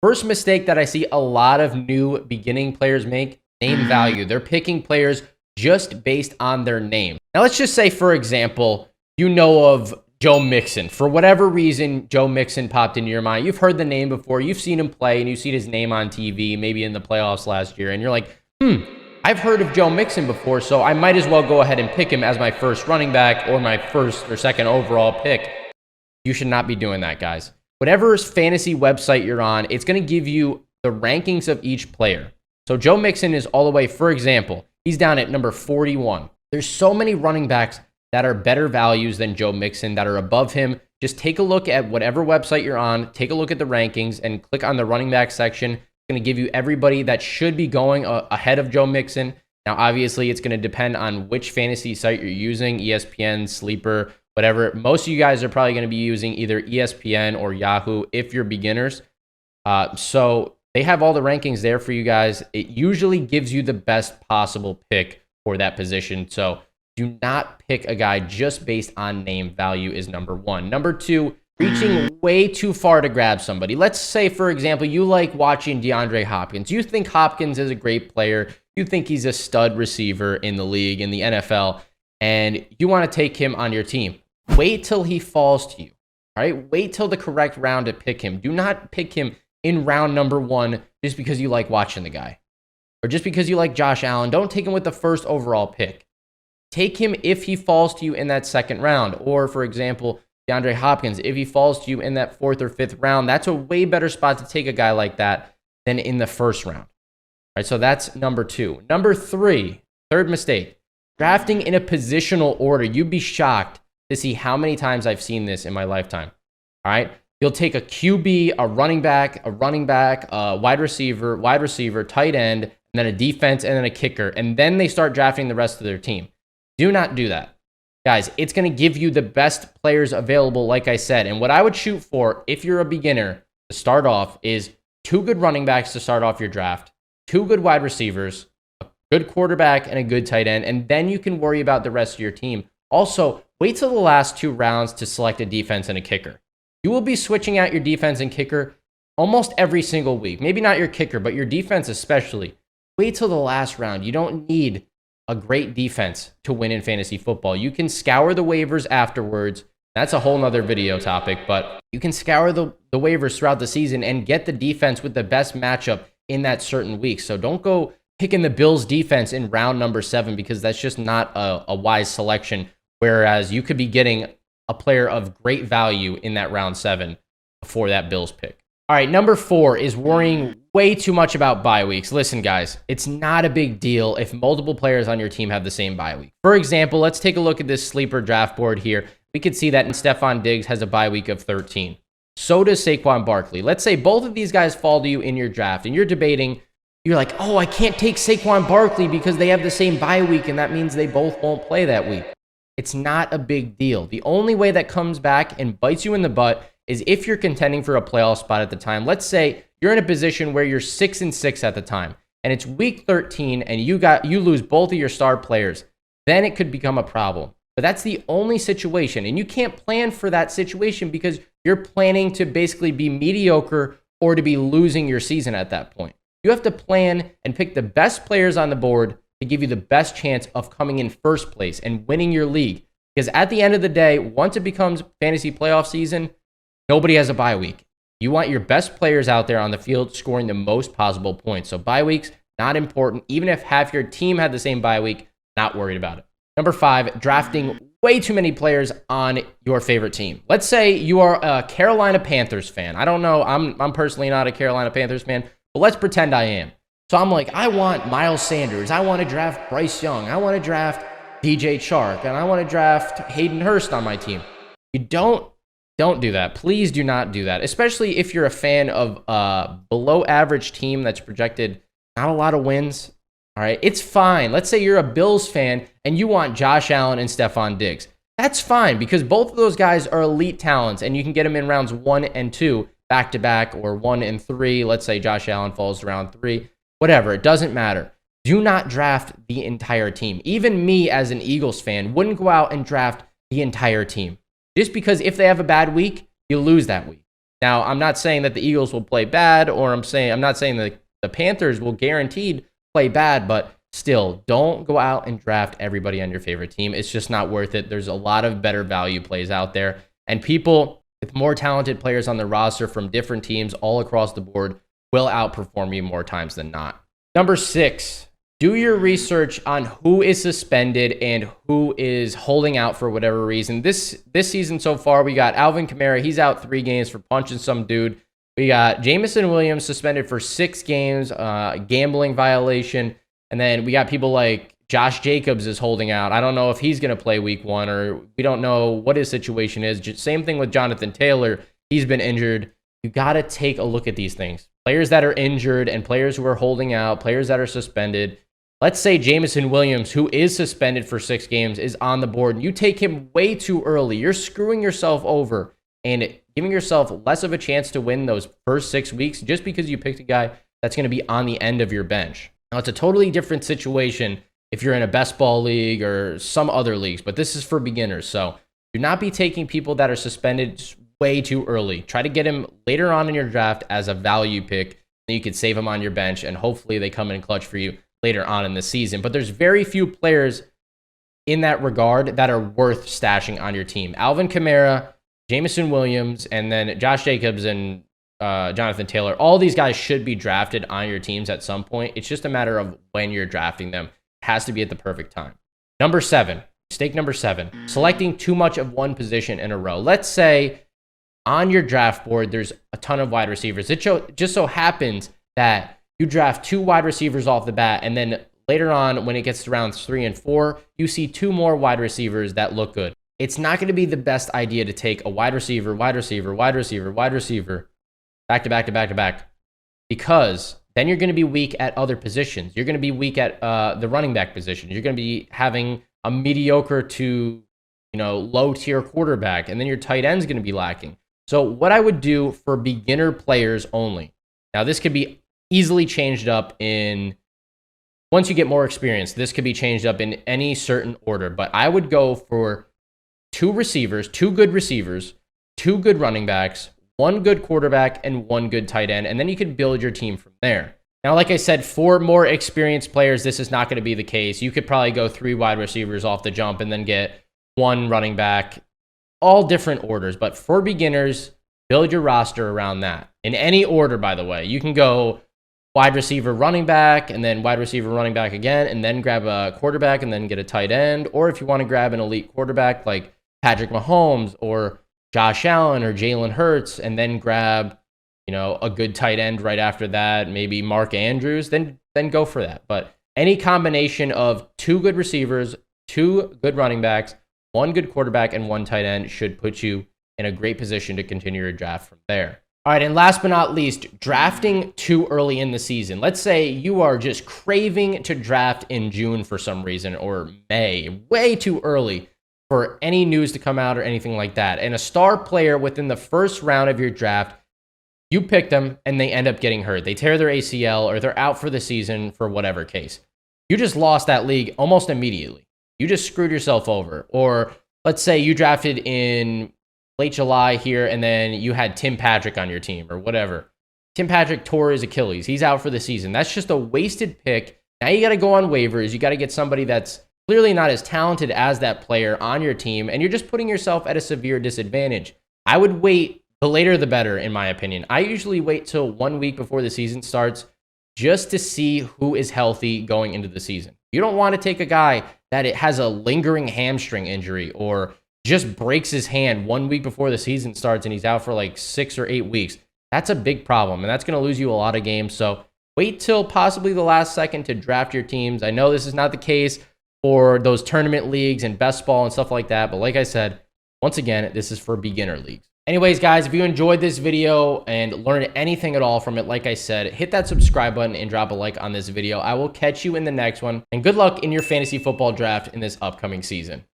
First mistake that I see a lot of new beginning players make, name value. They're picking players just based on their name. Now, let's just say, for example, you know of Joe Mixon. For whatever reason, Joe Mixon popped into your mind. You've heard the name before. You've seen him play, and you've seen his name on TV, maybe in the playoffs last year. And you're like, I've heard of Joe Mixon before, so I might as well go ahead and pick him as my first running back or my first or second overall pick. You should not be doing that, guys. Whatever fantasy website you're on, it's going to give you the rankings of each player. So Joe Mixon is all the way, for example, he's down at number 41. There's so many running backs that are better values than Joe Mixon that are above him. Just take a look at whatever website you're on, take a look at the rankings, and click on the running back section. It's going to give you everybody that should be going ahead of Joe Mixon. Now, obviously, it's going to depend on which fantasy site you're using, ESPN, Sleeper, whatever. Most of you guys are probably going to be using either ESPN or Yahoo if you're beginners. So they have all the rankings there for you guys. It usually gives you the best possible pick for that position. So do not pick a guy just based on name value is number one. Number two, reaching way too far to grab somebody. Let's say, for example, you like watching DeAndre Hopkins. You think Hopkins is a great player. You think he's a stud receiver in the league, in the NFL, and you want to take him on your team. Wait till he falls to you. All right? Wait till the correct round to pick him. Do not pick him in round number one just because you like watching the guy. Or just because you like Josh Allen. Don't take him with the first overall pick. Take him if he falls to you in that second round. Or, for example, DeAndre Hopkins, if he falls to you in that fourth or fifth round, that's a way better spot to take a guy like that than in the first round. All right, so that's number two. Number three, third mistake, drafting in a positional order. You'd be shocked to see how many times I've seen this in my lifetime. All right, you'll take a QB, a running back, a wide receiver, tight end, and then a defense, and then a kicker, and then they start drafting the rest of their team. Do not do that. Guys, it's going to give you the best players available, like I said. And what I would shoot for, if you're a beginner, to start off is 2 good running backs to start off your draft, 2 good wide receivers, a good quarterback, and a good tight end, and then you can worry about the rest of your team. Also, wait till the last 2 rounds to select a defense and a kicker. You will be switching out your defense and kicker almost every single week. Maybe not your kicker, but your defense especially. Wait till the last round. You don't need a great defense to win in fantasy football. You can scour the waivers afterwards. That's a whole nother video topic, but you can scour the waivers throughout the season and get the defense with the best matchup in that certain week. So don't go picking the Bills defense in round number 7 because that's just not a wise selection. Whereas you could be getting a player of great value in that round 7 before that Bills pick. All right, number 4 is worrying way too much about bye weeks. Listen, guys, it's not a big deal if multiple players on your team have the same bye week. For example, let's take a look at this sleeper draft board here. We could see that Stephon Diggs has a bye week of 13. So does Saquon Barkley. Let's say both of these guys fall to you in your draft, and you're debating, you're like, oh, I can't take Saquon Barkley because they have the same bye week, and that means they both won't play that week. It's not a big deal. The only way that comes back and bites you in the butt is if you're contending for a playoff spot at the time. Let's say you're in a position where you're 6-6 at the time, and it's week 13, and you lose both of your star players. Then it could become a problem. But that's the only situation, and you can't plan for that situation because you're planning to basically be mediocre or to be losing your season at that point. You have to plan and pick the best players on the board to give you the best chance of coming in first place and winning your league. Because at the end of the day, once it becomes fantasy playoff season, nobody has a bye week. You want your best players out there on the field scoring the most possible points. So bye weeks, not important. Even if half your team had the same bye week, not worried about it. Number 5, drafting way too many players on your favorite team. Let's say you are a Carolina Panthers fan. I don't know. I'm personally not a Carolina Panthers fan, but let's pretend I am. So I'm like, I want Miles Sanders. I want to draft Bryce Young. I want to draft DJ Chark. And I want to draft Hayden Hurst on my team. You don't do that. Please do not do that, especially if you're a fan of a below average team that's projected not a lot of wins. All right, it's fine. Let's say you're a Bills fan and you want Josh Allen and Stephon Diggs. That's fine because both of those guys are elite talents and you can get them in rounds 1 and 2 back to back or 1 and 3. Let's say Josh Allen falls to round 3. Whatever, it doesn't matter. Do not draft the entire team. Even me as an Eagles fan wouldn't go out and draft the entire team. Just because if they have a bad week, you lose that week. Now, I'm not saying that the Eagles will play bad, or I'm not saying that the Panthers will guaranteed play bad, but still, don't go out and draft everybody on your favorite team. It's just not worth it. There's a lot of better value plays out there, and people with more talented players on the roster from different teams all across the board will outperform you more times than not. Number 6, do your research on who is suspended and who is holding out for whatever reason. This season so far, we got Alvin Kamara. He's out 3 games for punching some dude. We got Jameson Williams suspended for 6 games, gambling violation. And then we got people like Josh Jacobs is holding out. I don't know if he's going to play week 1, or we don't know what his situation is. Same thing with Jonathan Taylor. He's been injured. You got to take a look at these things. Players that are injured and players who are holding out, players that are suspended. Let's say Jameson Williams, who is suspended for 6 games, is on the board, and you take him way too early. You're screwing yourself over and giving yourself less of a chance to win those first 6 weeks just because you picked a guy that's going to be on the end of your bench. Now, it's a totally different situation if you're in a best ball league or some other leagues, but this is for beginners. So do not be taking people that are suspended way too early. Try to get him later on in your draft as a value pick, and you can save him on your bench, and hopefully they come in clutch for you later on in the season. But there's very few players in that regard that are worth stashing on your team. Alvin Kamara, Jameson Williams, and then Josh Jacobs and Jonathan Taylor, all these guys should be drafted on your teams at some point. It's just a matter of when you're drafting them. It has to be at the perfect time. Number 7, mistake number 7, selecting too much of one position in a row. Let's say on your draft board, there's a ton of wide receivers. It just so happens that you draft 2 wide receivers off the bat, and then later on, when it gets to rounds 3 and 4, you see 2 more wide receivers that look good. It's not going to be the best idea to take a wide receiver, back to back, because then you're going to be weak at other positions. You're going to be weak at the running back position. You're going to be having a mediocre to low tier quarterback, and then your tight end's going to be lacking. So what I would do for beginner players only. Now, this could be easily changed up once you get more experience, this could be changed up in any certain order, but I would go for 2 receivers, 2 good receivers, 2 good running backs, 1 good quarterback, and 1 good tight end, and then you could build your team from there. Now, like I said, for more experienced players, this is not going to be the case. You could probably go 3 wide receivers off the jump and then get 1 running back, all different orders, but for beginners, build your roster around that. In any order, by the way. You can go wide receiver, running back, and then wide receiver, running back again, and then grab a quarterback and then get a tight end. Or if you want to grab an elite quarterback like Patrick Mahomes or Josh Allen or Jalen Hurts, and then grab, a good tight end right after that, maybe Mark Andrews, then go for that. But any combination of 2 good receivers, 2 good running backs, 1 good quarterback, and 1 tight end should put you in a great position to continue your draft from there. All right, and last but not least, drafting too early in the season. Let's say you are just craving to draft in June for some reason, or May, way too early for any news to come out or anything like that. And a star player within the first round of your draft, you pick them and they end up getting hurt. They tear their ACL or they're out for the season for whatever case. You just lost that league almost immediately. You just screwed yourself over. Or let's say you drafted in late July here, and then you had Tim Patrick on your team or whatever. Tim Patrick tore his Achilles. He's out for the season. That's just a wasted pick. Now you got to go on waivers. You got to get somebody that's clearly not as talented as that player on your team, and you're just putting yourself at a severe disadvantage. I would wait. The later the better, in my opinion. I usually wait till 1 week before the season starts just to see who is healthy going into the season. You don't want to take a guy that it has a lingering hamstring injury or just breaks his hand 1 week before the season starts and he's out for like 6 or 8 weeks. That's a big problem, and that's going to lose you a lot of games. So wait till possibly the last second to draft your teams. I know this is not the case for those tournament leagues and best ball and stuff like that, but like I said, once again, this is for beginner leagues. Anyways, guys, if you enjoyed this video and learned anything at all from it, like I said, hit that subscribe button and drop a like on this video. I will catch you in the next one, and good luck in your fantasy football draft in this upcoming season.